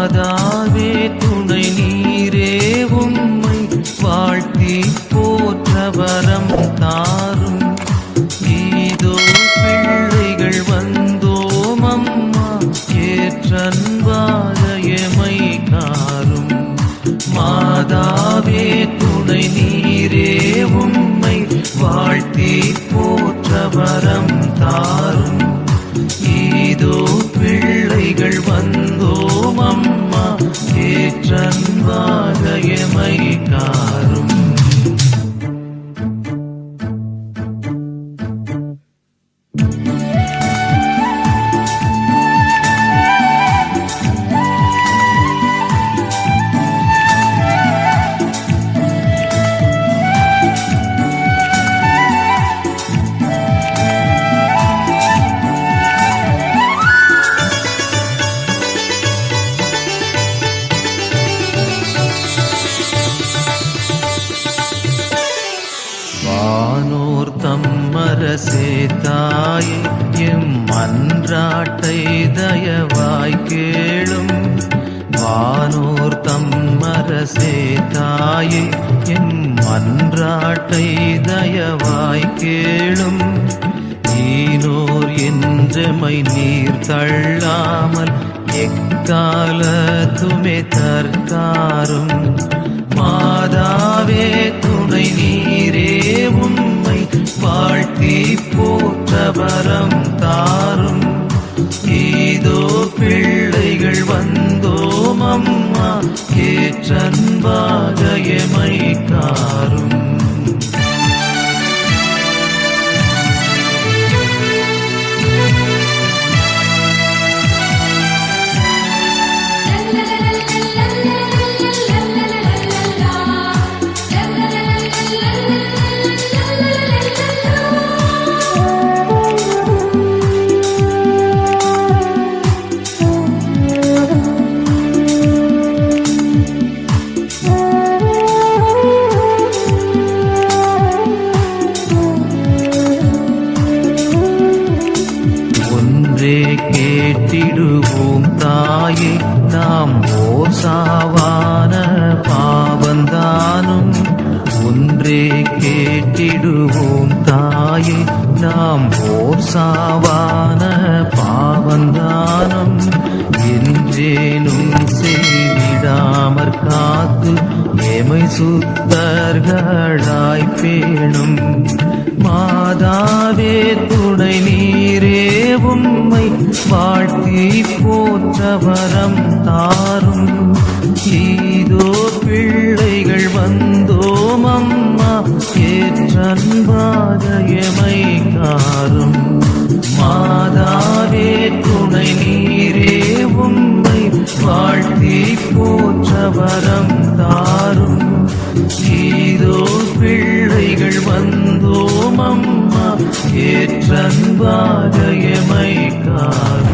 மாதாவே துணை நீரே உம்மை வாழ்த்தி போற்ற வரம் தாரும். இதோ பிள்ளைகள் வந்தோம் அம்மா ஏற்றன்பாக எமை காரும். மாதாவே துணை நீரே உம்மை வாழ்த்தி போற்ற வரம் தாரும். இதோ பிள்ளைகள் வந்தோம் அம்மா ஏற்றன்பாக எமை காரும். வானோர் தம்மரசே தாயே எம் மன்றாட்டை தயவாய் கேளும். வானோர் தம்மரசே தாயே எம் மன்றாட்டை தயவாய் கேளும். ஈனோர் என்றமை நீர் தள்ளாமல் எக்காலத்துமே தற்காரும். மாதாவே துணை நீரே உம்மை வாழ்த்தி போற்ற வரம் தாரும். இதோ பிள்ளைகள் வந்தோம் அம்மா ஏற்றன்பாக எமை காரும். கேட்டிடுவோம் தாயே நாம் ஓர் சாவான பாவந்தானும். ஒன்றே கேட்டிடுவோம் தாயே நாம் ஓர் சாவான பாவந்தானும். என்றேனும் செய்திடாமற் காத்து எமை சுத்தர்களாய் பேணும். மாதாவே துணை நீரே உம்மை வாழ்த்தி போற்ற வரம் தாரும். இதோ பிள்ளைகள் வந்தோம் அம்மா ஏற்றன்பாக எமை காரும். மாதாவே துணை நீரே உம்மை வாழ்த்தி போற்ற வரம் தாரும். இதோ பிள்ளைகள் வந்தோம் அம்மா ஏற்றன்பாக எமை காரும்.